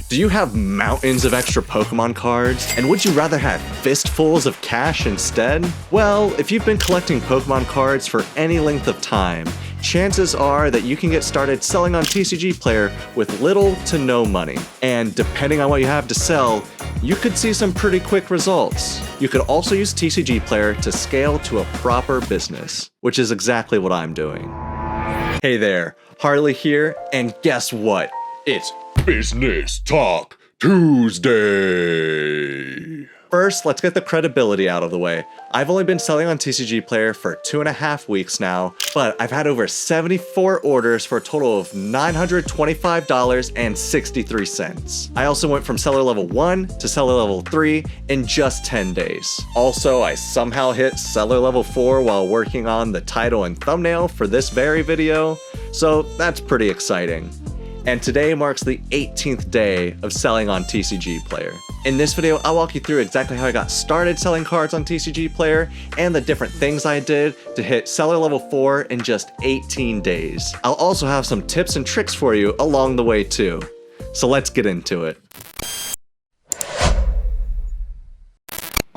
Do you have mountains of extra Pokemon cards? And would you rather have fistfuls of cash instead? Well, if you've been collecting Pokemon cards for any length of time, chances are that you can get started selling on TCGPlayer with little to no money. And depending on what you have to sell, you could see some pretty quick results. You could also use TCGPlayer to scale to a proper business, which is exactly what I'm doing. Hey there, Harley here, and guess what? It's Business Talk Tuesday! First, let's get the credibility out of the way. I've only been selling on TCGPlayer for 2.5 weeks now, but I've had over 74 orders for a total of $925.63. I also went from seller level 1 to seller level 3 in just 10 days. Also, I somehow hit seller level 4 while working on the title and thumbnail for this very video, so that's pretty exciting. And today marks the 18th day of selling on TCGPlayer. In this video, I'll walk you through exactly how I got started selling cards on TCGPlayer and the different things I did to hit seller level 4 in just 18 days. I'll also have some tips and tricks for you along the way too. So let's get into it.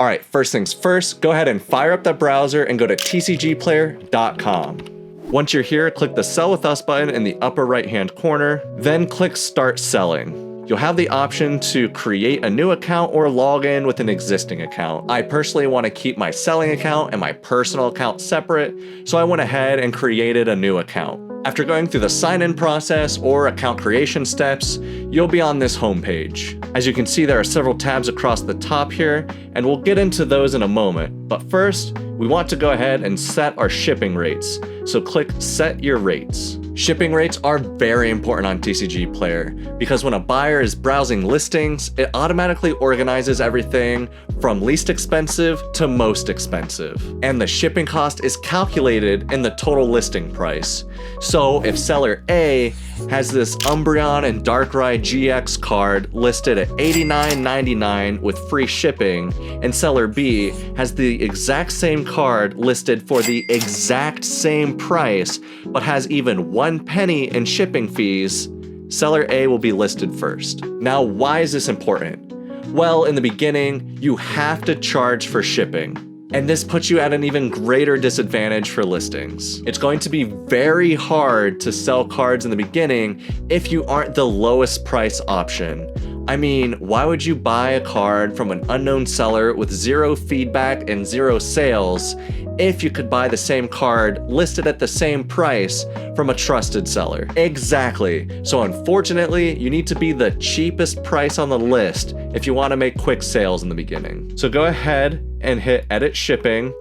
Alright, first things first, go ahead and fire up that browser and go to tcgplayer.com. Once you're here, click the Sell With Us button in the upper right-hand corner, then click Start Selling. You'll have the option to create a new account or log in with an existing account. I personally want to keep my selling account and my personal account separate, so I went ahead and created a new account. After going through the sign-in process or account creation steps, you'll be on this homepage. As you can see, there are several tabs across the top here, and we'll get into those in a moment. But first, we want to go ahead and set our shipping rates. So click Set Your Rates. Shipping rates are very important on TCGPlayer because when a buyer is browsing listings, it automatically organizes everything from least expensive to most expensive. And the shipping cost is calculated in the total listing price. So if seller A has this Umbreon and Darkrai GX card listed at $89.99 with free shipping, and seller B has the exact same card listed for the exact same price, but has even 1 penny in shipping fees, seller A will be listed first. Now, why is this important? Well, in the beginning, you have to charge for shipping. And this puts you at an even greater disadvantage for listings. It's going to be very hard to sell cards in the beginning if you aren't the lowest price option. I mean, why would you buy a card from an unknown seller with 0 feedback and 0 sales if you could buy the same card listed at the same price from a trusted seller? Exactly. So unfortunately, you need to be the cheapest price on the list if you want to make quick sales in the beginning. So go ahead and hit Edit Shipping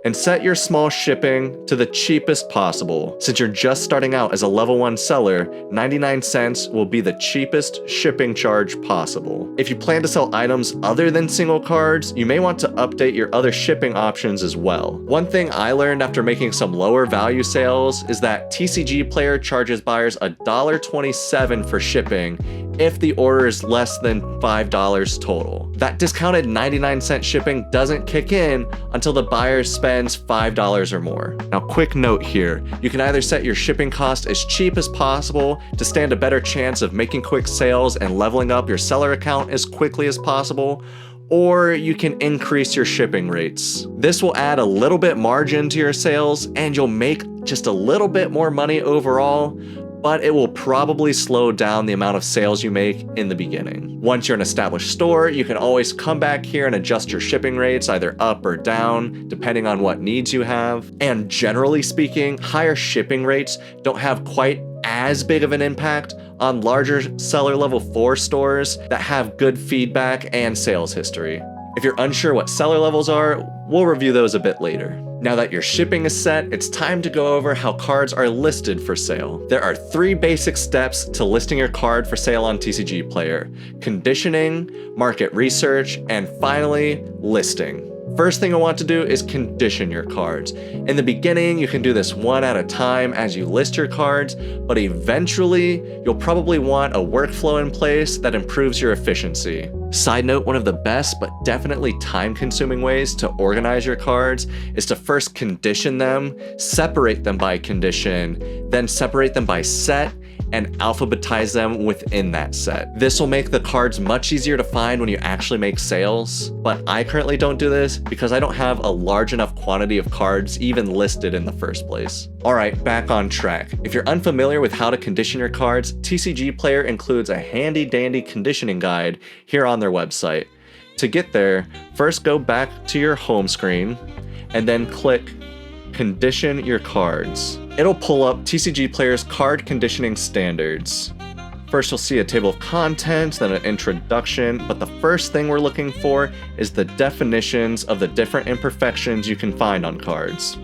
and set your small shipping to the cheapest possible. Since you're just starting out as a level 1 seller, 99 cents will be the cheapest shipping charge possible. If you plan to sell items other than single cards, you may want to update your other shipping options as well. One thing I learned after making some lower value sales is that TCGPlayer charges buyers $1.27 for shipping if the order is less than $5 total. That discounted 99-cent shipping doesn't kick in until the buyer spends $5 or more. Now, quick note here, you can either set your shipping cost as cheap as possible to stand a better chance of making quick sales and leveling up your seller account as quickly as possible, or you can increase your shipping rates. This will add a little bit margin to your sales and you'll make just a little bit more money overall, but it will probably slow down the amount of sales you make in the beginning. Once you're an established store, you can always come back here and adjust your shipping rates either up or down, depending on what needs you have. And generally speaking, higher shipping rates don't have quite as big of an impact on larger seller level 4 stores that have good feedback and sales history. If you're unsure what seller levels are, we'll review those a bit later. Now that your shipping is set, it's time to go over how cards are listed for sale. There are 3 basic steps to listing your card for sale on TCGPlayer: conditioning, market research, and finally, listing. First thing I want to do is condition your cards. In the beginning, you can do this one at a time as you list your cards, but eventually, you'll probably want a workflow in place that improves your efficiency. Side note, one of the best but definitely time-consuming ways to organize your cards is to first condition them, separate them by condition, then separate them by set, and alphabetize them within that set. This will make the cards much easier to find when you actually make sales, but I currently don't do this because I don't have a large enough quantity of cards even listed in the first place. Alright, back on track. If you're unfamiliar with how to condition your cards, TCGPlayer includes a handy dandy conditioning guide here on their website. To get there, first go back to your home screen and then click Condition Your Cards. It'll pull up TCGPlayer's card conditioning standards. First you'll see a table of contents, then an introduction, but the first thing we're looking for is the definitions of the different imperfections you can find on cards.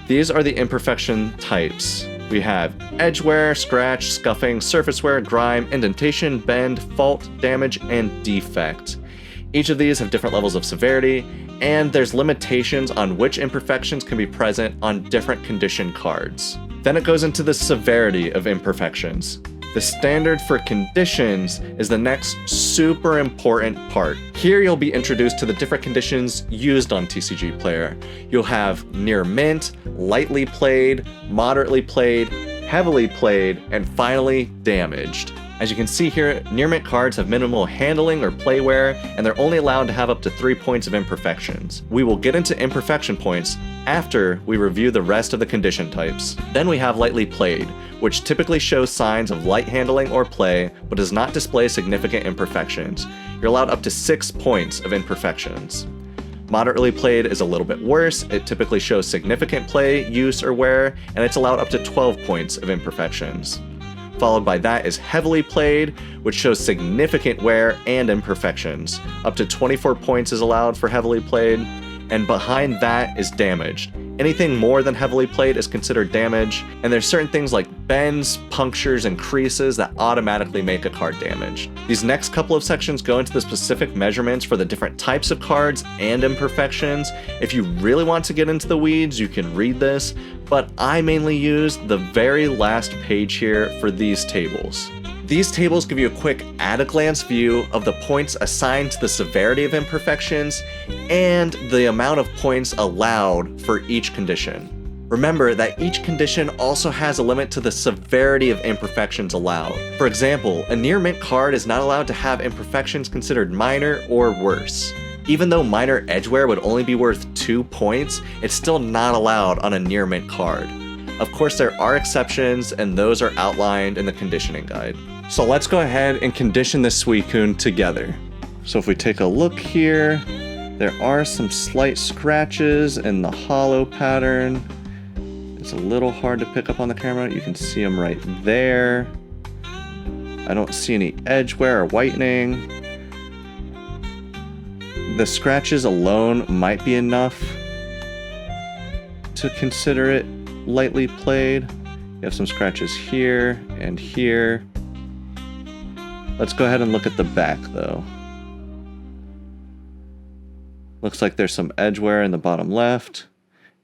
These are the imperfection types. We have edge wear, scratch, scuffing, surface wear, grime, indentation, bend, fault, damage, and defect. Each of these have different levels of severity, and there's limitations on which imperfections can be present on different condition cards. Then it goes into the severity of imperfections. The standard for conditions is the next super important part. Here you'll be introduced to the different conditions used on TCGPlayer. You'll have near mint, lightly played, moderately played, heavily played, and finally damaged. As you can see here, near mint cards have minimal handling or play wear, and they're only allowed to have up to 3 points of imperfections. We will get into imperfection points after we review the rest of the condition types. Then we have lightly played, which typically shows signs of light handling or play, but does not display significant imperfections. You're allowed up to 6 points of imperfections. Moderately played is a little bit worse. It typically shows significant play, use, or wear, and it's allowed up to 12 points of imperfections. Followed by that is heavily played, which shows significant wear and imperfections. Up to 24 points is allowed for heavily played, and behind that is damaged. Anything more than heavily played is considered damage, and there's certain things like bends, punctures, and creases that automatically make a card damaged. These next couple of sections go into the specific measurements for the different types of cards and imperfections. If you really want to get into the weeds, you can read this, but I mainly use the very last page here for these tables. These tables give you a quick at-a-glance view of the points assigned to the severity of imperfections and the amount of points allowed for each condition. Remember that each condition also has a limit to the severity of imperfections allowed. For example, a near mint card is not allowed to have imperfections considered minor or worse. Even though minor edge wear would only be worth 2 points, it's still not allowed on a near mint card. Of course, there are exceptions, and those are outlined in the conditioning guide. So let's go ahead and condition this Suicune together. So if we take a look here, there are some slight scratches in the hollow pattern. It's a little hard to pick up on the camera. You can see them right there. I don't see any edge wear or whitening. The scratches alone might be enough to consider it lightly played. You have some scratches here and here. Let's go ahead and look at the back though. Looks like there's some edge wear in the bottom left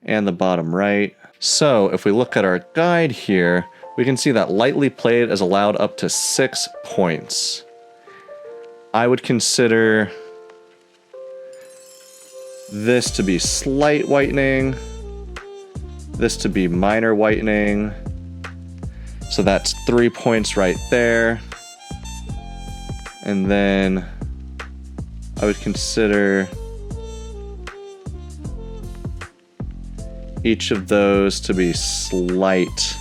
and the bottom right. So if we look at our guide here, we can see that lightly played is allowed up to 6 points. I would consider this to be slight whitening, this to be minor whitening. So that's 3 points right there. And then I would consider each of those to be slight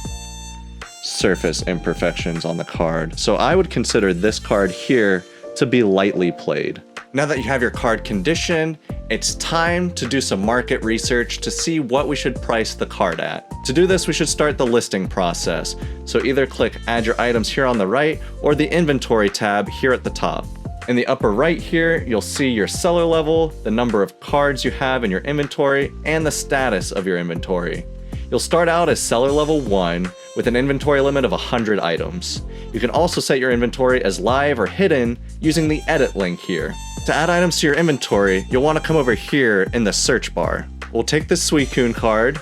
surface imperfections on the card. So I would consider this card here to be lightly played. Now that you have your card conditioned, it's time to do some market research to see what we should price the card at. To do this, we should start the listing process. So either click Add Your Items here on the right or the Inventory tab here at the top. In the upper right here, you'll see your seller level, the number of cards you have in your inventory, and the status of your inventory. You'll start out as seller level 1 with an inventory limit of 100 items. You can also set your inventory as live or hidden using the edit link here. To add items to your inventory, you'll want to come over here in the search bar. We'll take this Suicune card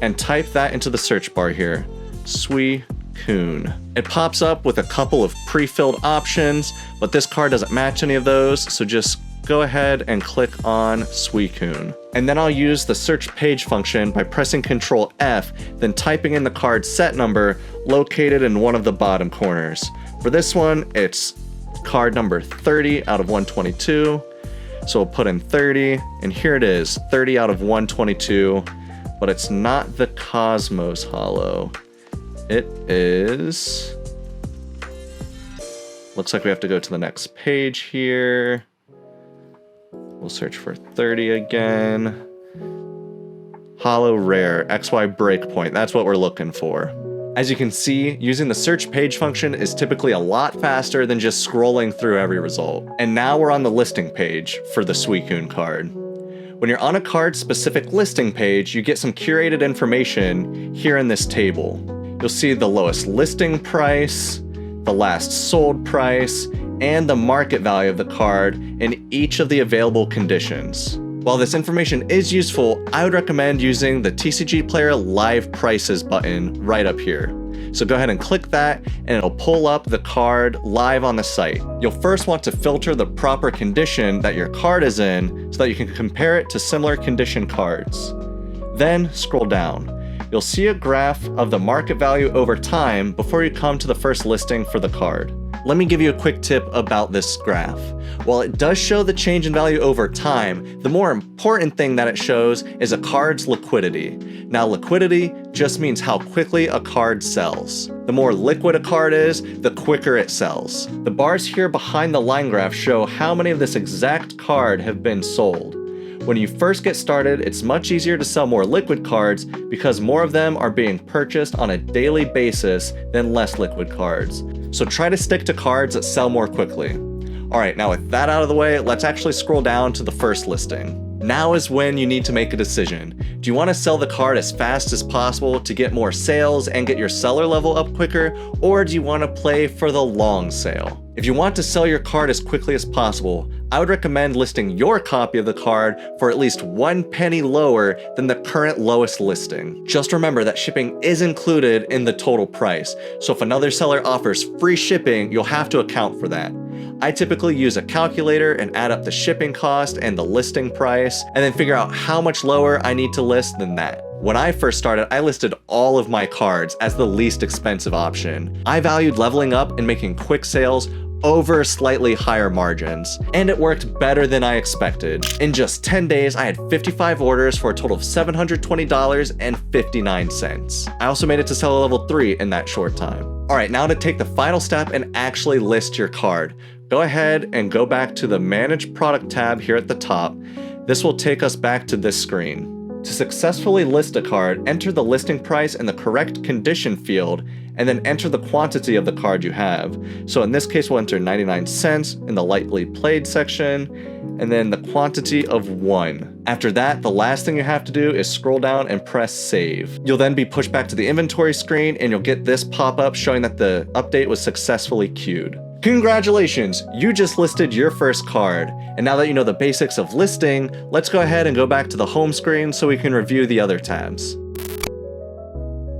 and type that into the search bar here, Suicune. It pops up with a couple of pre-filled options, but this card doesn't match any of those, so just go ahead and click on Suicune. And then I'll use the search page function by pressing Ctrl F, then typing in the card set number located in one of the bottom corners. For this one, it's card number 30 out of 122. So we'll put in 30, and here it is, 30 out of 122, but it's not the Cosmos Holo. It is... Looks like we have to go to the next page here. We'll search for 30 again. Holo Rare, XY Breakpoint, that's what we're looking for. As you can see, using the search page function is typically a lot faster than just scrolling through every result. And now we're on the listing page for the Suicune card. When you're on a card's specific listing page, you get some curated information here in this table. You'll see the lowest listing price, the last sold price, and the market value of the card in each of the available conditions. While this information is useful, I would recommend using the TCGPlayer Live Prices button right up here. So go ahead and click that, and it'll pull up the card live on the site. You'll first want to filter the proper condition that your card is in so that you can compare it to similar condition cards. Then scroll down. You'll see a graph of the market value over time before you come to the first listing for the card. Let me give you a quick tip about this graph. While it does show the change in value over time, the more important thing that it shows is a card's liquidity. Now, liquidity just means how quickly a card sells. The more liquid a card is, the quicker it sells. The bars here behind the line graph show how many of this exact card have been sold. When you first get started, it's much easier to sell more liquid cards because more of them are being purchased on a daily basis than less liquid cards. So try to stick to cards that sell more quickly. Alright, now with that out of the way, let's actually scroll down to the first listing. Now is when you need to make a decision. Do you want to sell the card as fast as possible to get more sales and get your seller level up quicker, or do you want to play for the long sale? If you want to sell your card as quickly as possible, I would recommend listing your copy of the card for at least 1 penny lower than the current lowest listing. Just remember that shipping is included in the total price, so if another seller offers free shipping, you'll have to account for that. I typically use a calculator and add up the shipping cost and the listing price, and then figure out how much lower I need to list than that. When I first started, I listed all of my cards as the least expensive option. I valued leveling up and making quick sales over slightly higher margins, and it worked better than I expected. In just 10 days, I had 55 orders for a total of $720.59. I also made it to seller level 3 in that short time. Alright, now to take the final step and actually list your card. Go ahead and go back to the Manage Product tab here at the top. This will take us back to this screen. To successfully list a card, enter the listing price in the correct condition field, and then enter the quantity of the card you have. So in this case, we'll enter 99 cents in the lightly played section, and then the quantity of 1. After that, the last thing you have to do is scroll down and press save. You'll then be pushed back to the inventory screen, and you'll get this pop-up showing that the update was successfully queued. Congratulations, you just listed your first card. And now that you know the basics of listing, let's go ahead and go back to the home screen so we can review the other tabs.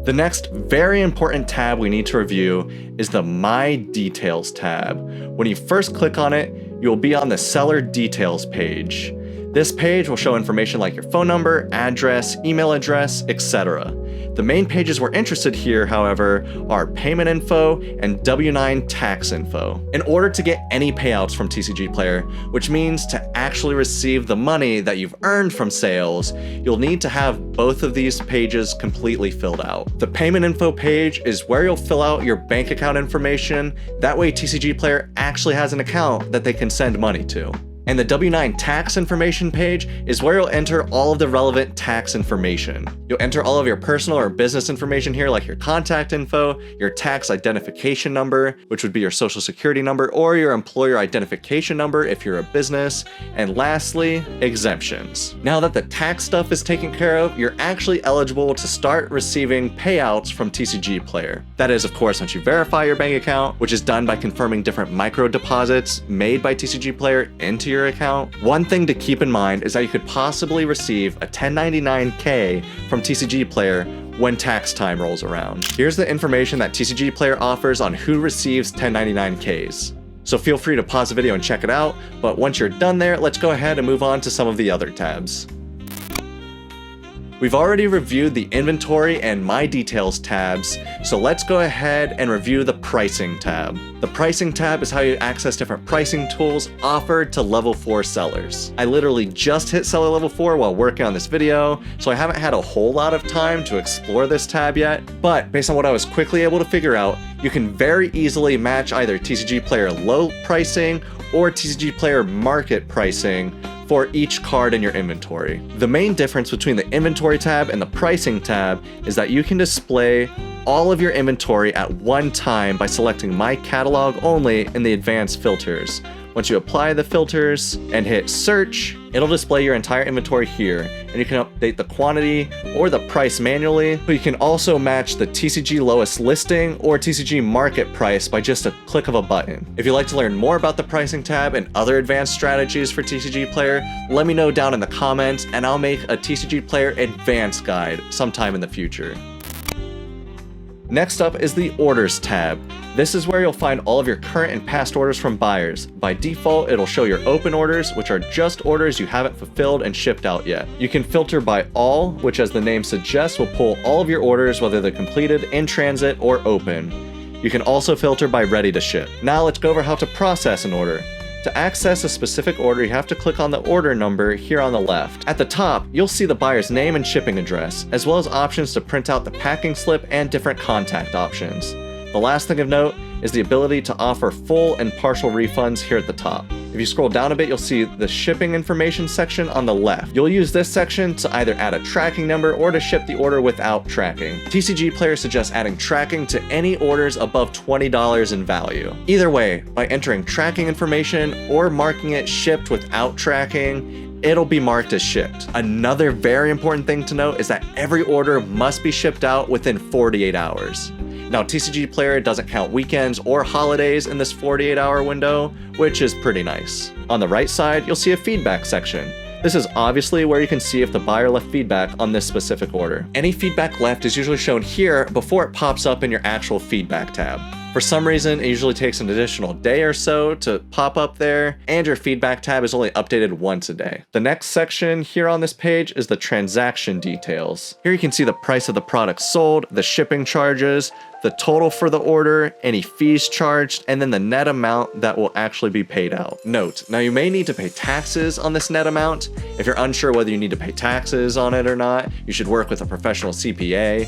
The next very important tab we need to review is the My Details tab. When you first click on it, you'll be on the Seller Details page. This page will show information like your phone number, address, email address, etc. The main pages we're interested here, however, are payment info and W-9 tax info. In order to get any payouts from TCGPlayer, which means to actually receive the money that you've earned from sales, you'll need to have both of these pages completely filled out. The payment info page is where you'll fill out your bank account information. That way TCGPlayer actually has an account that they can send money to. And the W-9 tax information page is where you'll enter all of the relevant tax information. You'll enter all of your personal or business information here, like your contact info, your tax identification number, which would be your social security number, or your employer identification number if you're a business, and lastly, exemptions. Now that the tax stuff is taken care of, you're actually eligible to start receiving payouts from TCGPlayer. That is, of course, once you verify your bank account, which is done by confirming different micro deposits made by TCGPlayer into your account. One thing to keep in mind is that you could possibly receive a 1099K from TCGPlayer when tax time rolls around. Here's the information that TCGPlayer offers on who receives 1099Ks. So feel free to pause the video and check it out, but once you're done there, let's go ahead and move on to some of the other tabs. We've already reviewed the Inventory and My Details tabs, so let's go ahead and review the Pricing tab. The Pricing tab is how you access different pricing tools offered to level 4 sellers. I literally just hit seller level 4 while working on this video, so I haven't had a whole lot of time to explore this tab yet, but based on what I was quickly able to figure out, you can very easily match either TCGPlayer low pricing or TCGPlayer market pricing for each card in your inventory. The main difference between the Inventory tab and the Pricing tab is that you can display all of your inventory at one time by selecting My Catalog only in the advanced filters. Once you apply the filters and hit search, it'll display your entire inventory here, and you can update the quantity or the price manually, but you can also match the TCG lowest listing or TCG market price by just a click of a button. If you'd like to learn more about the Pricing tab and other advanced strategies for TCGPlayer, let me know down in the comments and I'll make a TCGPlayer advanced guide sometime in the future. Next up is the Orders tab. This is where you'll find all of your current and past orders from buyers. By default, it'll show your open orders, which are just orders you haven't fulfilled and shipped out yet. You can filter by all, which as the name suggests will pull all of your orders, whether they're completed, in transit, or open. You can also filter by ready to ship. Now let's go over how to process an order. To access a specific order, you have to click on the order number here on the left. At the top, you'll see the buyer's name and shipping address, as well as options to print out the packing slip and different contact options. The last thing of note is the ability to offer full and partial refunds here at the top. If you scroll down a bit, you'll see the shipping information section on the left. You'll use this section to either add a tracking number or to ship the order without tracking. TCGPlayer suggests adding tracking to any orders above $20 in value. Either way, by entering tracking information or marking it shipped without tracking, it'll be marked as shipped. Another very important thing to note is that every order must be shipped out within 48 hours. Now, TCGPlayer doesn't count weekends or holidays in this 48-hour window, which is pretty nice. On the right side, you'll see a feedback section. This is obviously where you can see if the buyer left feedback on this specific order. Any feedback left is usually shown here before it pops up in your actual feedback tab. For some reason, it usually takes an additional day or so to pop up there, and your feedback tab is only updated once a day. The next section here on this page is the transaction details. Here you can see the price of the product sold, the shipping charges, the total for the order, any fees charged, and then the net amount that will actually be paid out. Note, now you may need to pay taxes on this net amount. If you're unsure whether you need to pay taxes on it or not, you should work with a professional CPA.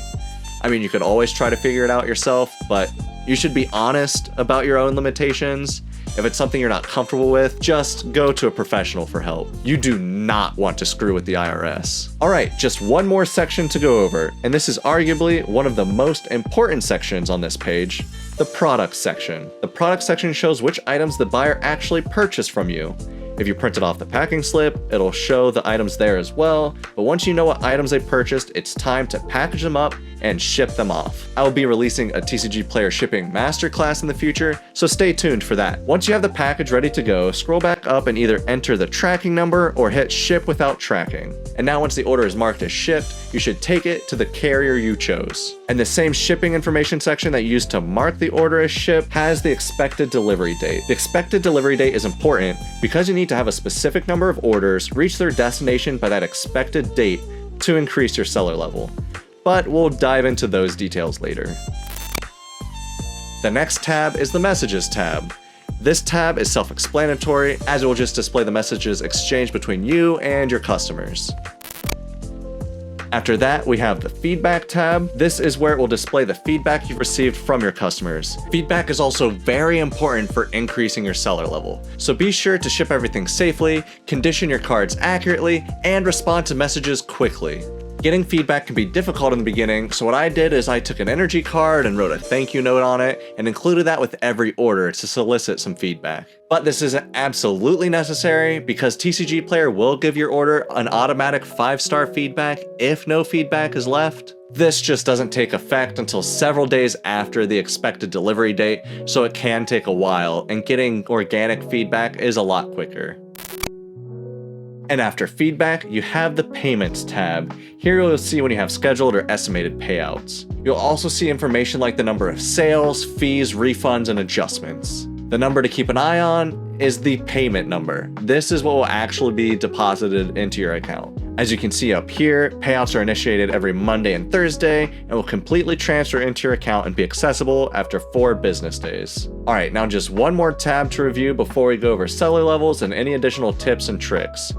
I mean, you could always try to figure it out yourself, but you should be honest about your own limitations. If it's something you're not comfortable with, just go to a professional for help. You do not want to screw with the IRS. All right, just one more section to go over, and this is arguably one of the most important sections on this page, the product section. The product section shows which items the buyer actually purchased from you. If you printed off the packing slip, it'll show the items there as well, but once you know what items they purchased, it's time to package them up and ship them off. I will be releasing a TCGPlayer shipping masterclass in the future, so stay tuned for that. Once you have the package ready to go, scroll back up and either enter the tracking number or hit ship without tracking. And now once the order is marked as shipped, you should take it to the carrier you chose. And the same shipping information section that you used to mark the order as shipped has the expected delivery date. The expected delivery date is important because you need to have a specific number of orders reach their destination by that expected date to increase your seller level. But we'll dive into those details later. The next tab is the Messages tab. This tab is self-explanatory, as it will just display the messages exchanged between you and your customers. After that, we have the Feedback tab. This is where it will display the feedback you've received from your customers. Feedback is also very important for increasing your seller level, so be sure to ship everything safely, condition your cards accurately, and respond to messages quickly. Getting feedback can be difficult in the beginning, so what I did is I took an energy card and wrote a thank you note on it and included that with every order to solicit some feedback. But this isn't absolutely necessary because TCGPlayer will give your order an automatic 5-star feedback if no feedback is left. This just doesn't take effect until several days after the expected delivery date, so it can take a while, and getting organic feedback is a lot quicker. And after feedback, you have the Payments tab. Here you'll see when you have scheduled or estimated payouts. You'll also see information like the number of sales, fees, refunds, and adjustments. The number to keep an eye on is the payment number. This is what will actually be deposited into your account. As you can see up here, payouts are initiated every Monday and Thursday and will completely transfer into your account and be accessible after 4 business days. Alright, now just one more tab to review before we go over seller levels and any additional tips and tricks.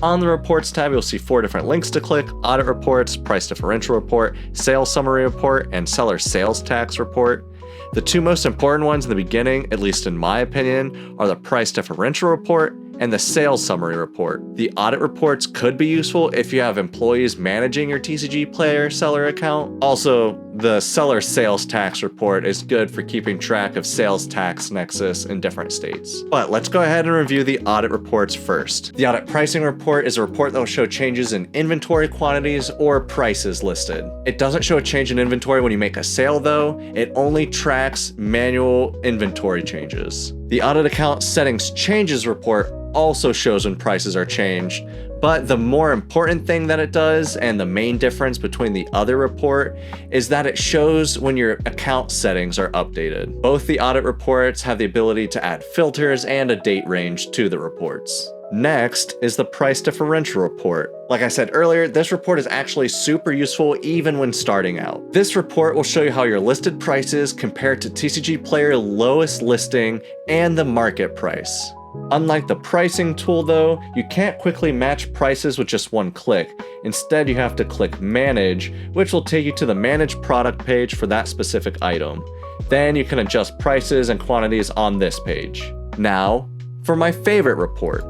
On the Reports tab, you'll see 4 different links to click: Audit Reports, Price Differential Report, Sales Summary Report, and Seller Sales Tax Report. The 2 most important ones in the beginning, at least in my opinion, are the Price Differential Report and the Sales Summary Report. The audit reports could be useful if you have employees managing your TCGPlayer seller account. Also, the Seller Sales Tax Report is good for keeping track of sales tax nexus in different states. But let's go ahead and review the audit reports first. The Audit Pricing Report is a report that will show changes in inventory quantities or prices listed. It doesn't show a change in inventory when you make a sale though, it only tracks manual inventory changes. The Audit Account Settings Changes Report also shows when prices are changed, but the more important thing that it does, and the main difference between the other report, is that it shows when your account settings are updated. Both the audit reports have the ability to add filters and a date range to the reports. Next is the Price Differential Report. Like I said earlier, this report is actually super useful even when starting out. This report will show you how your listed prices compare to TCGPlayer lowest listing and the market price. Unlike the pricing tool though, you can't quickly match prices with just one click. Instead, you have to click Manage, which will take you to the Manage Product page for that specific item. Then you can adjust prices and quantities on this page. Now, for my favorite report,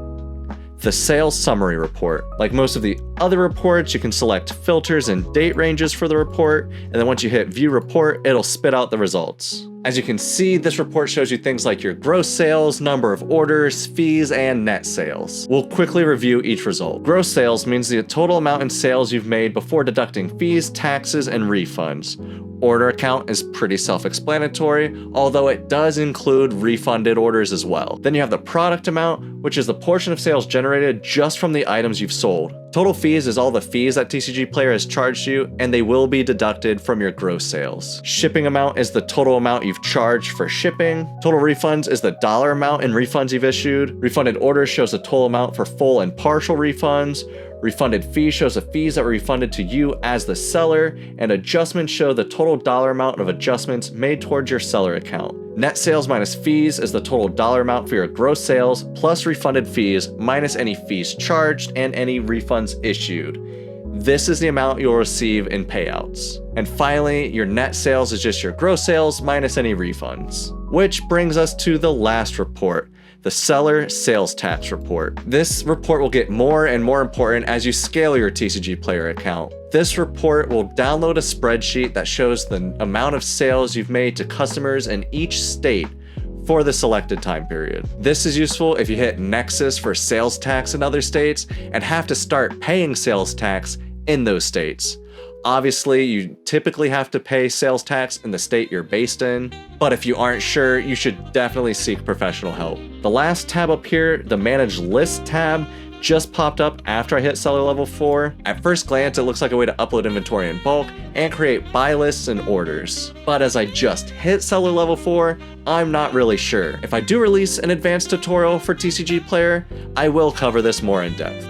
the Sales Summary Report. Like most of the other reports, you can select filters and date ranges for the report, and then once you hit View Report, it'll spit out the results. As you can see, this report shows you things like your gross sales, number of orders, fees, and net sales. We'll quickly review each result. Gross sales means the total amount in sales you've made before deducting fees, taxes, and refunds. Order account is pretty self-explanatory, although it does include refunded orders as well. Then you have the product amount, which is the portion of sales generated just from the items you've sold. Total fees is all the fees that TCGPlayer has charged you, and they will be deducted from your gross sales. Shipping amount is the total amount you've charged for shipping. Total refunds is the dollar amount in refunds you've issued. Refunded orders shows the total amount for full and partial refunds. Refunded fees shows the fees that were refunded to you as the seller, and adjustments show the total dollar amount of adjustments made towards your seller account. Net sales minus fees is the total dollar amount for your gross sales plus refunded fees minus any fees charged and any refunds issued. This is the amount you'll receive in payouts. And finally, your net sales is just your gross sales minus any refunds. Which brings us to the last report, the Seller Sales Tax Report. This report will get more and more important as you scale your TCGPlayer account. This report will download a spreadsheet that shows the amount of sales you've made to customers in each state for the selected time period. This is useful if you hit Nexus for sales tax in other states and have to start paying sales tax in those states. Obviously, you typically have to pay sales tax in the state you're based in, but if you aren't sure, you should definitely seek professional help. The last tab up here, the Manage List tab, just popped up after I hit seller level 4. At first glance, it looks like a way to upload inventory in bulk and create buy lists and orders. But as I just hit seller level 4, I'm not really sure. If I do release an advanced tutorial for TCGPlayer, I will cover this more in depth.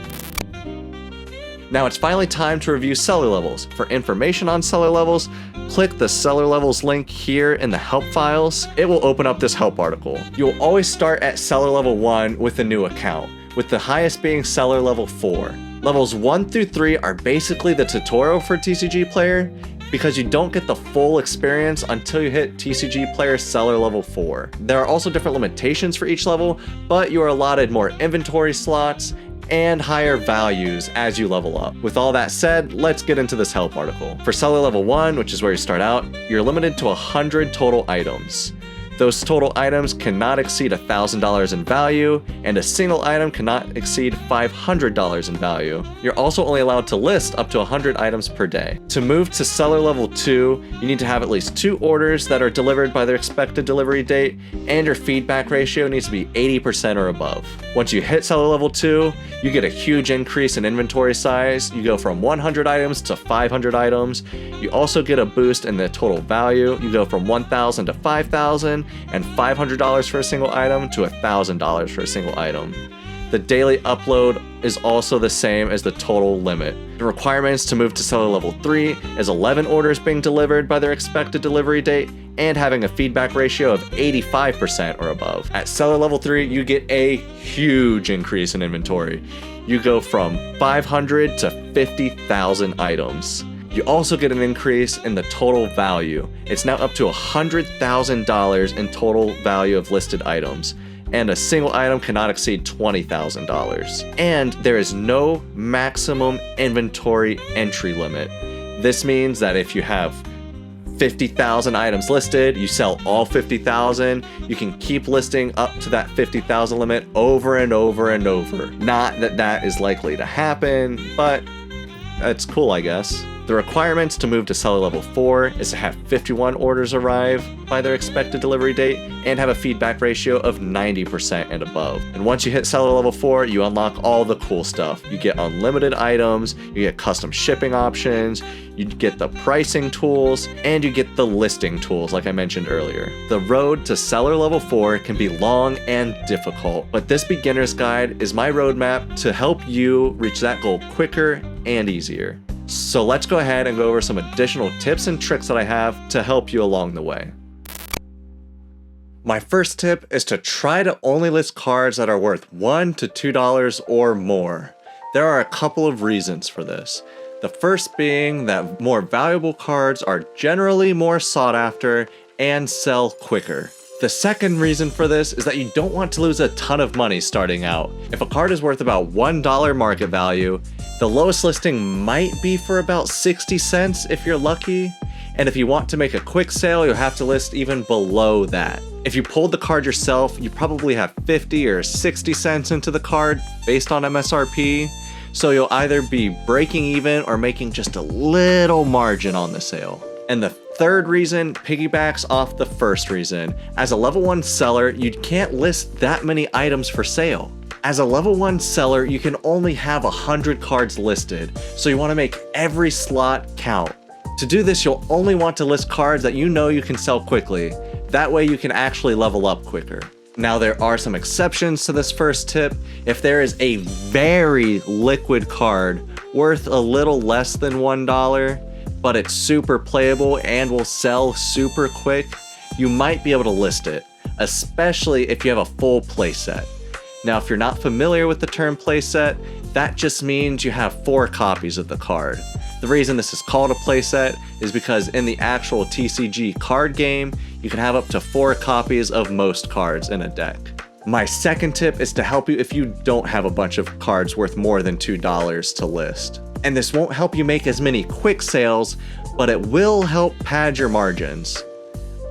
Now it's finally time to review seller levels. For information on seller levels, click the seller levels link here in the help files. It will open up this help article. You'll always start at seller level 1 with a new account, with the highest being seller level 4. Levels 1 through 3 are basically the tutorial for TCGPlayer because you don't get the full experience until you hit TCGPlayer seller level 4. There are also different limitations for each level, but you are allotted more inventory slots and higher values as you level up. With all that said, let's get into this help article. For seller level 1, which is where you start out, you're limited to 100 total items. Those total items cannot exceed $1,000 in value, and a single item cannot exceed $500 in value. You're also only allowed to list up to 100 items per day. To move to seller level 2, you need to have at least 2 orders that are delivered by their expected delivery date, and your feedback ratio needs to be 80% or above. Once you hit seller level 2, you get a huge increase in inventory size. You go from 100 items to 500 items. You also get a boost in the total value. You go from 1,000 to 5,000. item and $500 for a single item to $1,000 for a single item. The daily upload is also the same as the total limit. The requirements to move to seller level 3 is 11 orders being delivered by their expected delivery date and having a feedback ratio of 85% or above. At seller level 3, you get a huge increase in inventory. You go from 500 to 50,000 items. You also get an increase in the total value. It's now up to $100,000 in total value of listed items, and a single item cannot exceed $20,000. And there is no maximum inventory entry limit. This means that if you have 50,000 items listed, you sell all 50,000, you can keep listing up to that 50,000 limit over and over and over. Not that that is likely to happen, but it's cool, I guess. The requirements to move to seller level 4 is to have 51 orders arrive by their expected delivery date and have a feedback ratio of 90% and above. And once you hit seller level 4, you unlock all the cool stuff. You get unlimited items, you get custom shipping options, you get the pricing tools, and you get the listing tools like I mentioned earlier. The road to seller level 4 can be long and difficult, but this beginner's guide is my roadmap to help you reach that goal quicker and easier. So let's go ahead and go over some additional tips and tricks that I have to help you along the way. My first tip is to try to only list cards that are worth $1 to $2 or more. There are a couple of reasons for this. The first being that more valuable cards are generally more sought after and sell quicker. The second reason for this is that you don't want to lose a ton of money starting out. If a card is worth about $1 market value, the lowest listing might be for about 60 cents if you're lucky, and if you want to make a quick sale, you'll have to list even below that. If you pulled the card yourself, you probably have 50 or 60 cents into the card based on MSRP, so you'll either be breaking even or making just a little margin on the sale. And the third reason piggybacks off the first reason. As a level 1 seller, you can't list that many items for sale. As a level 1 seller, you can only have 100 cards listed, so you want to make every slot count. To do this, you'll only want to list cards that you know you can sell quickly. That way you can actually level up quicker. Now there are some exceptions to this first tip. If there is a very liquid card worth a little less than $1, but it's super playable and will sell super quick, you might be able to list it, especially if you have a full playset. Now, if you're not familiar with the term playset, that just means you have 4 copies of the card. The reason this is called a playset is because in the actual TCG card game, you can have up to 4 copies of most cards in a deck. My second tip is to help you if you don't have a bunch of cards worth more than $2 to list. And this won't help you make as many quick sales, but it will help pad your margins.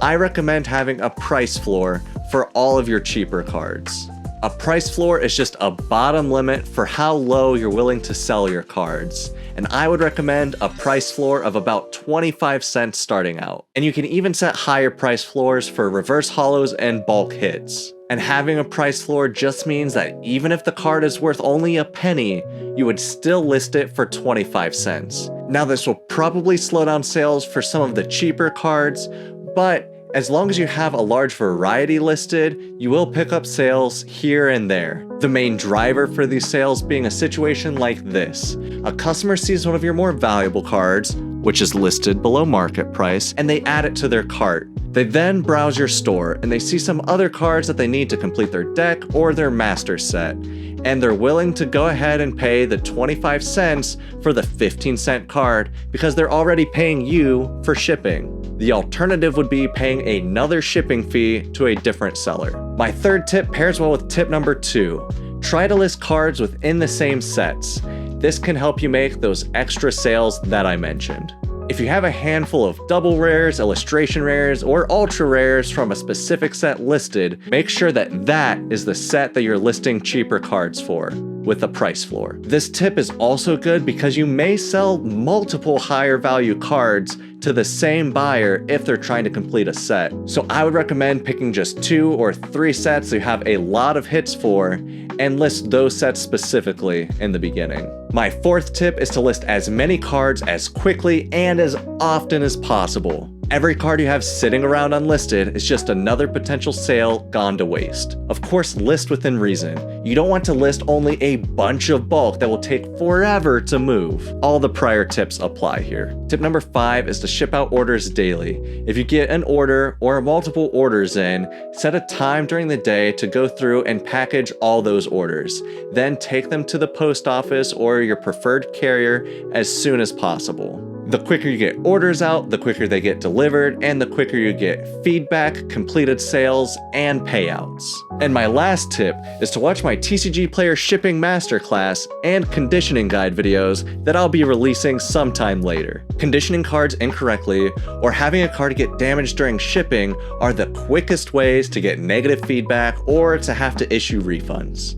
I recommend having a price floor for all of your cheaper cards. A price floor is just a bottom limit for how low you're willing to sell your cards. And I would recommend a price floor of about 25 cents starting out. And you can even set higher price floors for reverse holos and bulk hits. And having a price floor just means that even if the card is worth only a penny, you would still list it for 25 cents. Now this will probably slow down sales for some of the cheaper cards, but as long as you have a large variety listed, you will pick up sales here and there. The main driver for these sales being a situation like this. A customer sees one of your more valuable cards, which is listed below market price, and they add it to their cart. They then browse your store and they see some other cards that they need to complete their deck or their master set, and they're willing to go ahead and pay the 25 cents for the 15-cent card because they're already paying you for shipping. The alternative would be paying another shipping fee to a different seller. My third tip pairs well with tip number 2. Try to list cards within the same sets. This can help you make those extra sales that I mentioned. If you have a handful of double rares, illustration rares, or ultra rares from a specific set listed, make sure that that is the set that you're listing cheaper cards for, with a price floor. This tip is also good because you may sell multiple higher value cards to the same buyer if they're trying to complete a set. So I would recommend picking just 2 or 3 sets that you have a lot of hits for and list those sets specifically in the beginning. My fourth tip is to list as many cards as quickly and as often as possible. Every card you have sitting around unlisted is just another potential sale gone to waste. Of course, list within reason. You don't want to list only a bunch of bulk that will take forever to move. All the prior tips apply here. Tip number 5 is to ship out orders daily. If you get an order or multiple orders in, set a time during the day to go through and package all those orders. Then take them to the post office or your preferred carrier as soon as possible. The quicker you get orders out, the quicker they get delivered, and the quicker you get feedback, completed sales, and payouts. And my last tip is to watch my TCGPlayer shipping masterclass and conditioning guide videos that I'll be releasing sometime later. Conditioning cards incorrectly or having a card get damaged during shipping are the quickest ways to get negative feedback or to have to issue refunds.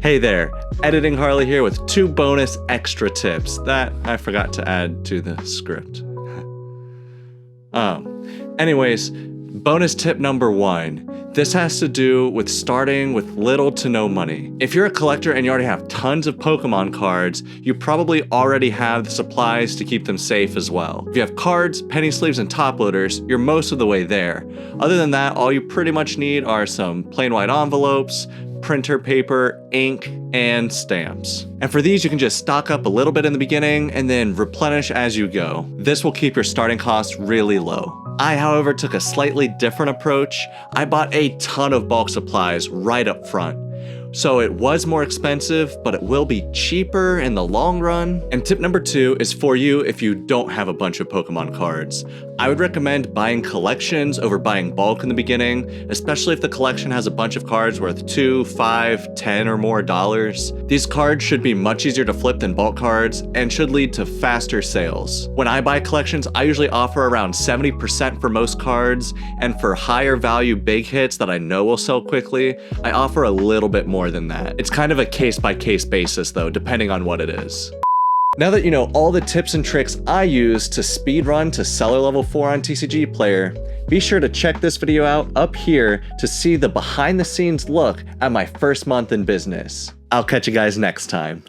Hey there, Editing Harley here with 2 bonus extra tips that I forgot to add to the script. Anyways, bonus tip number 1. This has to do with starting with little to no money. If you're a collector and you already have tons of Pokemon cards, you probably already have the supplies to keep them safe as well. If you have cards, penny sleeves, and top loaders, you're most of the way there. Other than that, all you pretty much need are some plain white envelopes, printer paper, ink, and stamps. And for these, you can just stock up a little bit in the beginning and then replenish as you go. This will keep your starting costs really low. I, however, took a slightly different approach. I bought a ton of bulk supplies right up front. So it was more expensive, but it will be cheaper in the long run. And tip number 2 is for you if you don't have a bunch of Pokemon cards. I would recommend buying collections over buying bulk in the beginning, especially if the collection has a bunch of cards worth $2, $5, $10 or more dollars. These cards should be much easier to flip than bulk cards and should lead to faster sales. When I buy collections, I usually offer around 70% for most cards, and for higher value big hits that I know will sell quickly, I offer a little bit more than that. It's kind of a case-by-case basis though, depending on what it is. Now that you know all the tips and tricks I use to speedrun to seller level 4 on TCGPlayer, be sure to check this video out up here to see the behind the scenes look at my first month in business. I'll catch you guys next time.